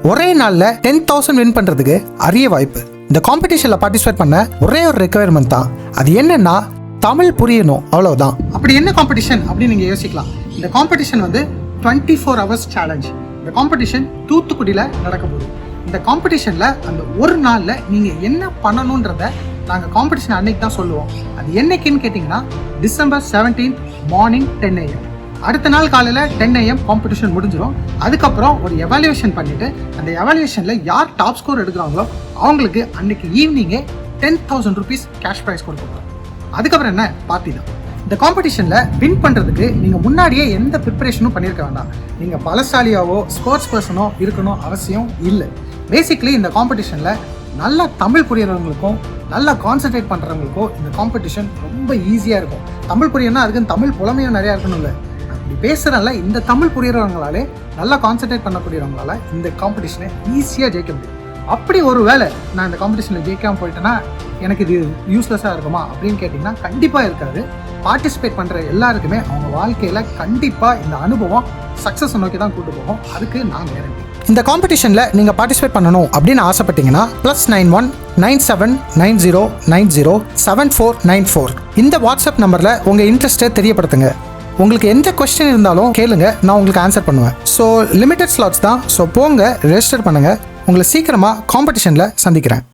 ஒரே நாளில் 10,000 வின் பண்ணுறதுக்கு அரிய வாய்ப்பு. இந்த காம்படிஷனில் பார்ட்டிசிபேட் பண்ண ஒரே ஒரு ரெக்குயர்மெண்ட் தான். அது என்னன்னா தமிழ் புரியணும், அவ்வளவுதான். அப்படி என்ன காம்படிஷன் அப்படின்னு நீங்கள் யோசிக்கலாம். இந்த காம்படிஷன் வந்து 24 hours சேலஞ்ச். இந்த காம்படிஷன் தூத்துக்குடியில் நடக்க போகுது. இந்த காம்படிஷனில் அந்த ஒரு நாளில் நீங்கள் என்ன பண்ணணுன்றத நாங்கள் காம்படிஷன் அன்னைக்கு தான் சொல்லுவோம். அது என்னைக்குன்னு கேட்டிங்கன்னா December 17 மார்னிங் 10 AM. அடுத்த நாள் காலையில் 10 AM காம்படிஷன் முடிஞ்சிடும். அதுக்கப்புறம் ஒரு எவாலுவேஷன் பண்ணிவிட்டு அந்த எவாலுவேஷனில் யார் டாப் ஸ்கோர் எடுக்கிறாங்களோ அவங்களுக்கு அன்னைக்கு ஈவினிங்கே 10,000 rupees கேஷ் ப்ரைஸ் கொடுக்க. அதுக்கப்புறம் என்ன, பார்ட்டி தான். இந்த காம்படிஷனில் வின் பண்ணுறதுக்கு நீங்கள் முன்னாடியே எந்த ப்ரிப்பரேஷனும் பண்ணியிருக்க வேண்டாம். நீங்கள் பலசாலியாவோ ஸ்போர்ட்ஸ் பர்சனோ இருக்கணும் அவசியம் இல்லை. பேசிக்லி இந்த காம்படிஷனில் நல்லா தமிழ் புரியறவங்களுக்கும் நல்லா கான்சன்ட்ரேட் பண்ணுறவங்களுக்கும் இந்த காம்படிஷன் ரொம்ப ஈஸியாக இருக்கும். தமிழ் புரியணும்னா அதுக்கு தமிழ் புலமையும் நிறையா இருக்கணும். இல்லை அப்படி பேசுகிறனால இந்த தமிழ் புரியறவங்களாலே நல்லா கான்சன்ட்ரேட் பண்ணக்கூடியவங்களால இந்த காம்படிஷனை ஈஸியாக ஜெயிக்க முடியும். அப்படி ஒரு வேளை நான் இந்த காம்படிஷனில் ஜெயிக்காமல் போயிட்டேன்னா எனக்கு இது யூஸ்லெஸ்ஸாக இருக்குமா அப்படின்னு கேட்டிங்கன்னா கண்டிப்பாக இருக்காது. பார்ட்டிசிபேட் பண்ணுற எல்லாருக்குமே அவங்க வாழ்க்கையில் கண்டிப்பாக இந்த அனுபவம் சக்ஸஸ் நோக்கி தான் கூட்டு போகும். அதுக்கு நான் கேரண்டி. இந்த காம்படிஷனில் நீங்கள் பார்ட்டிசிபேட் பண்ணணும் அப்படின்னு ஆசைப்பட்டீங்கன்னா +91 9790907494 இந்த வாட்ஸ்அப் நம்பரில் உங்கள் இன்ட்ரெஸ்ட்டை தெரியப்படுத்துங்க. உங்களுக்கு எந்த கொஸ்டின் இருந்தாலும் கேளுங்க, நான் உங்களுக்கு ஆன்சர் பண்ணுவேன். ஸோ லிமிட்டட் ஸ்லாட்ஸ் தான். ஸோ போங்க, ரெஜிஸ்டர் பண்ணுங்கள். உங்களை சீக்கிரமாக காம்படிஷனில் சந்திக்கிறேன்.